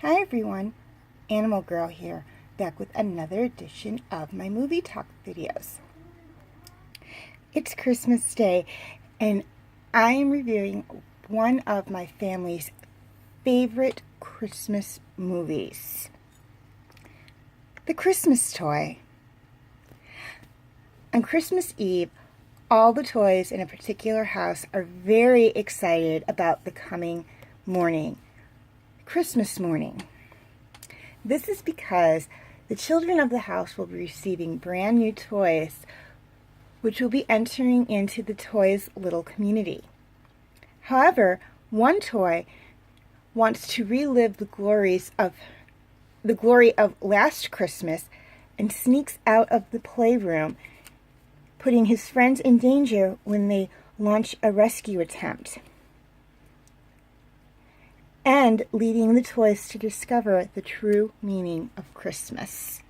Hi everyone, Animal Girl here, back with another edition of my movie talk videos. It's Christmas Day, and I am reviewing one of my family's favorite Christmas movies, The Christmas Toy. On Christmas Eve, all the toys in a particular house are very excited about the coming morning, Christmas morning. This is because the children of the house will be receiving brand new toys, which will be entering into the toys' little community. However, one toy wants to relive the glory of last Christmas and sneaks out of the playroom, putting his friends in danger when they launch a rescue attempt, and leading the toys to discover the true meaning of Christmas.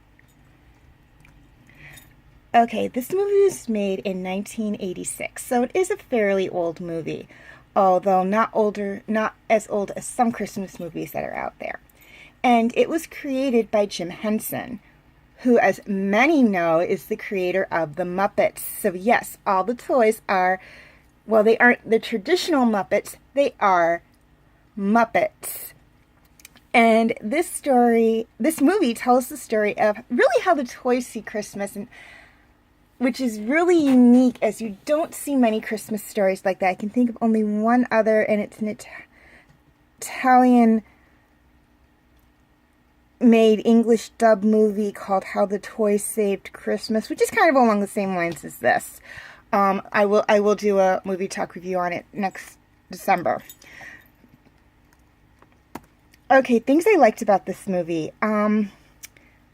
Okay, this movie was made in 1986, so it is a fairly old movie, although not as old as some Christmas movies that are out there. And it was created by Jim Henson, who, as many know, is the creator of the Muppets. So yes, all the toys are, well, they aren't the traditional Muppets, they are Muppets. And this movie tells the story of really how the toys see Christmas, and which is really unique, as you don't see many Christmas stories like that. I can think of only one other, and it's an Italian made English dub movie called How the Toys Saved Christmas, which is kind of along the same lines as this. I will do a movie talk review on it next December. Okay, things I liked about this movie. I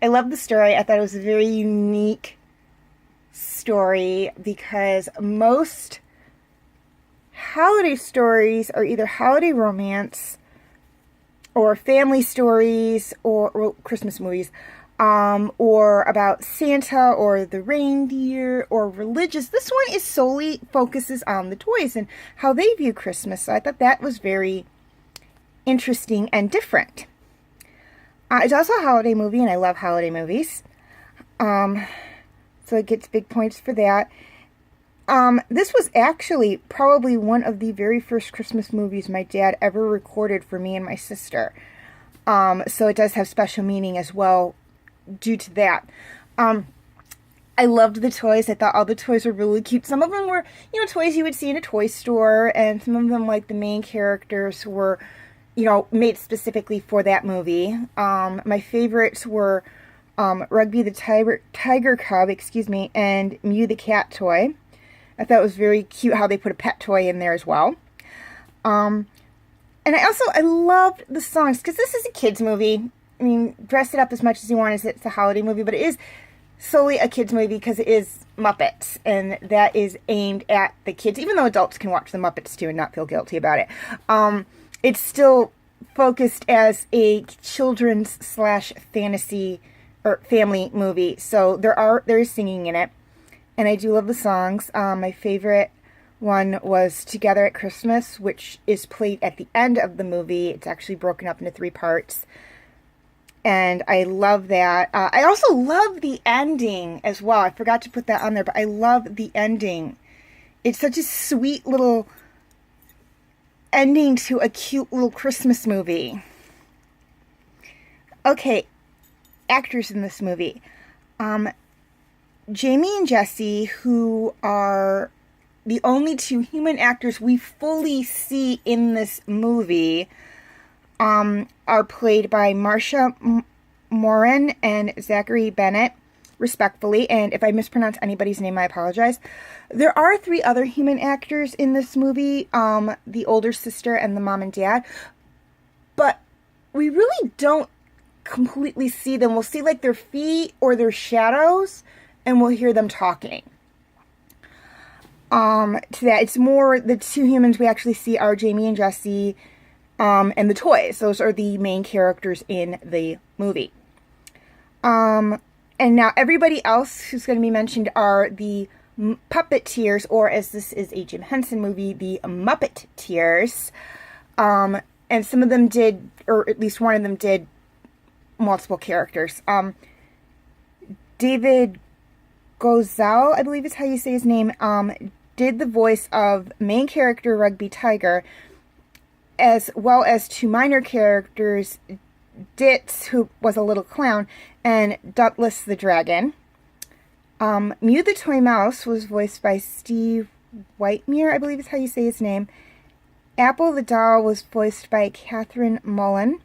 love the story. I thought it was a very unique story because most holiday stories are either holiday romance or family stories or Christmas movies, or about Santa or the reindeer or religious. This one is solely focuses on the toys and how they view Christmas. So I thought that was very interesting and different. It's also a holiday movie, and I love holiday movies. So it gets big points for that. This was actually probably one of the very first Christmas movies my dad ever recorded for me and my sister. So it does have special meaning as well due to that. I loved the toys. I thought all the toys were really cute. Some of them were, toys you would see in a toy store, and some of them, like the main characters, were, made specifically for that movie. My favorites were Rugby the Tiger Cub, and Mew the cat toy. I thought it was very cute how they put a pet toy in there as well. And I loved the songs, because this is a kids movie. I mean, dress it up as much as you want, as it's a holiday movie, but it is solely a kids movie because it is Muppets, and that is aimed at the kids, even though adults can watch the Muppets too and not feel guilty about it. It's still focused as a children's / fantasy or family movie, so there is singing in it, and I do love the songs. My favorite one was Together at Christmas, which is played at the end of the movie. It's actually broken up into 3 parts, and I love that. I also love the ending as well. I forgot to put that on there, but I love the ending. It's such a sweet little ending to a cute little Christmas movie. Okay, actors in this movie. Jamie and Jesse, who are the only 2 human actors we fully see in this movie, are played by Marsha Moran and Zachary Bennett, respectfully, and if I mispronounce anybody's name, I apologize. There are 3 other human actors in this movie, the older sister and the mom and dad, but we really don't completely see them. We'll see like their feet or their shadows, and we'll hear them talking. To that, it's more the 2 humans we actually see are Jamie and Jesse, and the toys. Those are the main characters in the movie. And now everybody else who's going to be mentioned are the Puppeteers, or as this is a Jim Henson movie, the Muppet Tears. And some of them did, or at least one of them did, multiple characters. David Gozal, I believe is how you say his name, did the voice of main character Rugby Tiger, as well as two minor characters, Ditz, who was a little clown, and Dutless the Dragon. Mew the Toy Mouse was voiced by Steve Whitemire, I believe is how you say his name. Apple the Doll was voiced by Catherine Mullen.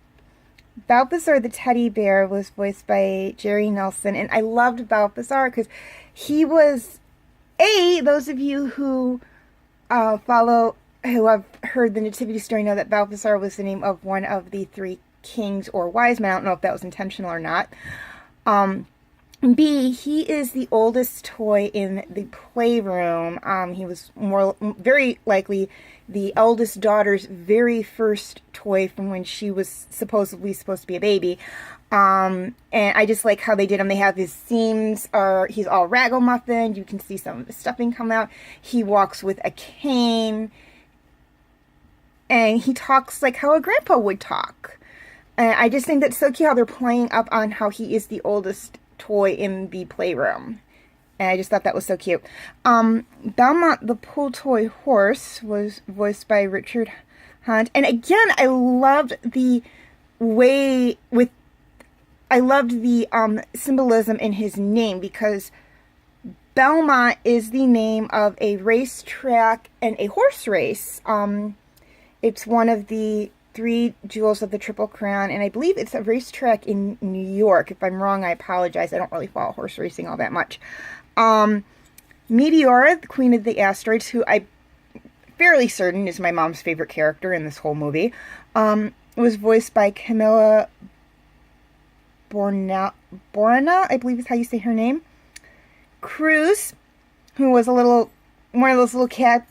Balthazar the Teddy Bear was voiced by Jerry Nelson, and I loved Balthazar because he was, those of you who who have heard the Nativity story know that Balthazar was the name of one of the three kings or wise men. I don't know if that was intentional or not. B, he is the oldest toy in the playroom. He was very likely the eldest daughter's very first toy from when she was supposedly supposed to be a baby. And I just like how they did him. They have his seams, he's all ragamuffin. You can see some of the stuffing come out. He walks with a cane. And he talks like how a grandpa would talk. And I just think that's so cute how they're playing up on how he is the oldest toy in the playroom. And I just thought that was so cute. Belmont the Pull Toy Horse was voiced by Richard Hunt. And again, I loved the symbolism in his name, because Belmont is the name of a racetrack and a horse race. It's one of the 3 jewels of the Triple Crown, and I believe it's a racetrack in New York. If I'm wrong, I apologize. I don't really follow horse racing all that much. Meteora, the Queen of the Asteroids, who I'm fairly certain is my mom's favorite character in this whole movie, was voiced by Camilla Borna, I believe is how you say her name. Cruz, who was one of those little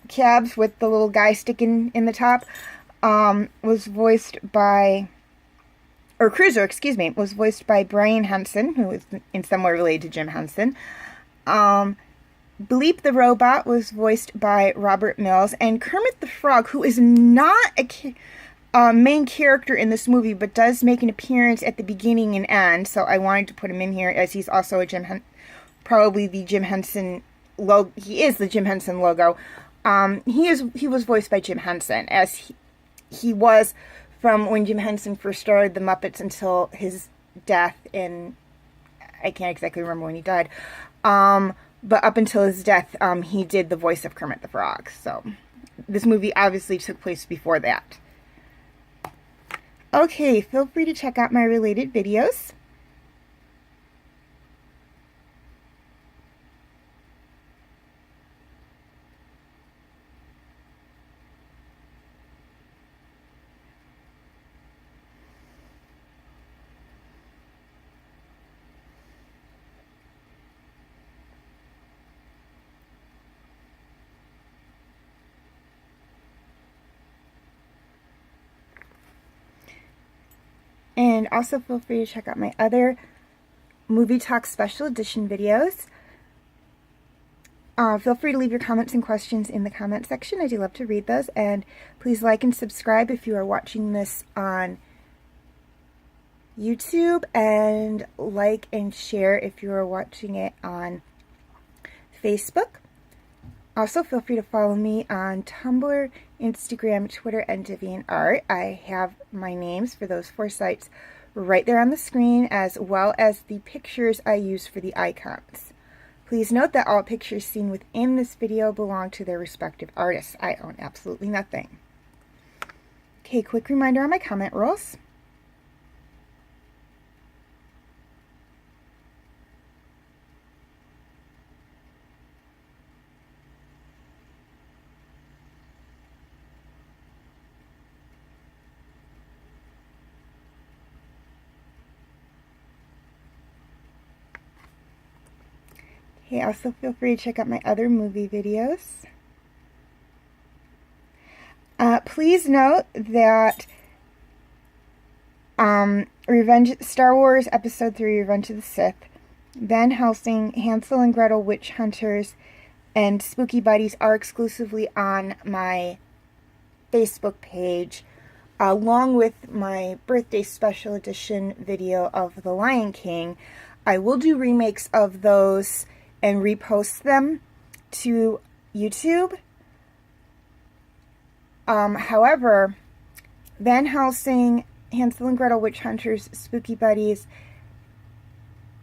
cabs with the little guy sticking in the top, was voiced by, or Cruiser, excuse me, was voiced by Brian Henson, who is in some way related to Jim Henson. Bleep the Robot was voiced by Robert Mills, and Kermit the Frog, who is not a main character in this movie, but does make an appearance at the beginning and end, so I wanted to put him in here, as he's also probably the Jim Henson logo. He is the Jim Henson logo. He was voiced by Jim Henson, as he was from when Jim Henson first started the Muppets until his death in, I can't exactly remember when he died, but up until his death, he did the voice of Kermit the Frog. So this movie obviously took place before that. Okay, feel free to check out my related videos. And also feel free to check out my other Movie Talk Special Edition videos. Feel free to leave your comments and questions in the comment section. I do love to read those. And please like and subscribe if you are watching this on YouTube. And like and share if you are watching it on Facebook. Also, feel free to follow me on Tumblr, Instagram, Twitter, and DeviantArt. I have my names for those 4 sites right there on the screen, as well as the pictures I use for the icons. Please note that all pictures seen within this video belong to their respective artists. I own absolutely nothing. Okay, quick reminder on my comment rules. Okay, also feel free to check out my other movie videos. Please note that Star Wars Episode 3, Revenge of the Sith, Van Helsing, Hansel and Gretel Witch Hunters, and Spooky Buddies are exclusively on my Facebook page. along with my birthday special edition video of The Lion King. I will do remakes of those and repost them to YouTube. However, Van Helsing, Hansel and Gretel, Witch Hunters, Spooky Buddies,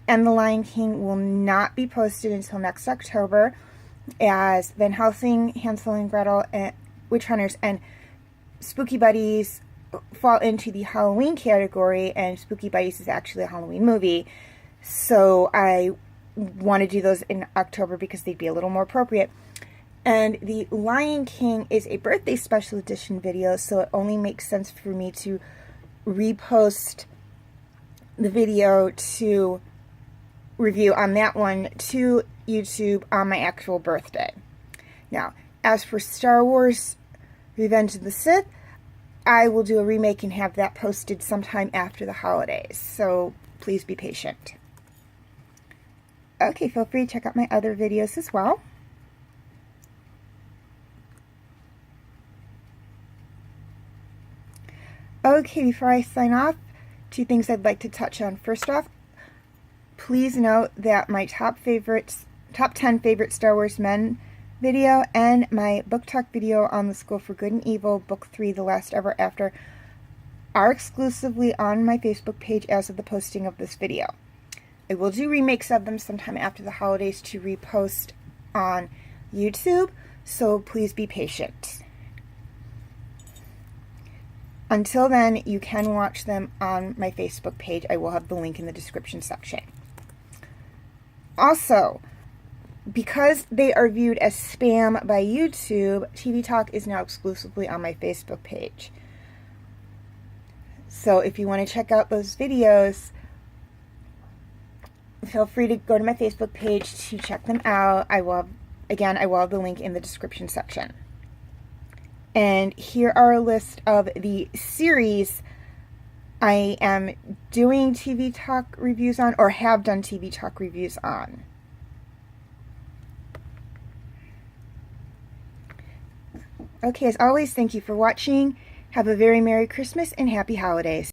and The Lion King will not be posted until next October, as Van Helsing, Hansel and Gretel, and Witch Hunters, and Spooky Buddies fall into the Halloween category, and Spooky Buddies is actually a Halloween movie. So I want to do those in October because they'd be a little more appropriate. And The Lion King is a birthday special edition video, so it only makes sense for me to repost the video to review on that one to YouTube on my actual birthday. Now, as for Star Wars Revenge of the Sith, I will do a remake and have that posted sometime after the holidays, so please be patient. Okay, feel free to check out my other videos as well. Okay, before I sign off, 2 things I'd like to touch on. First off, please note that my top 10 favorite Star Wars men video and my book talk video on The School for Good and Evil, Book 3, The Last Ever After, are exclusively on my Facebook page as of the posting of this video. I will do remakes of them sometime after the holidays to repost on YouTube, so please be patient. Until then, you can watch them on my Facebook page. I will have the link in the description section. Also, because they are viewed as spam by YouTube, TV Talk is now exclusively on my Facebook page. So if you want to check out those videos, feel free to go to my Facebook page to check them out. I will have the link in the description section. And here are a list of the series I am doing TV Talk reviews on, or have done TV Talk reviews on. Okay, as always, thank you for watching. Have a very Merry Christmas and Happy Holidays.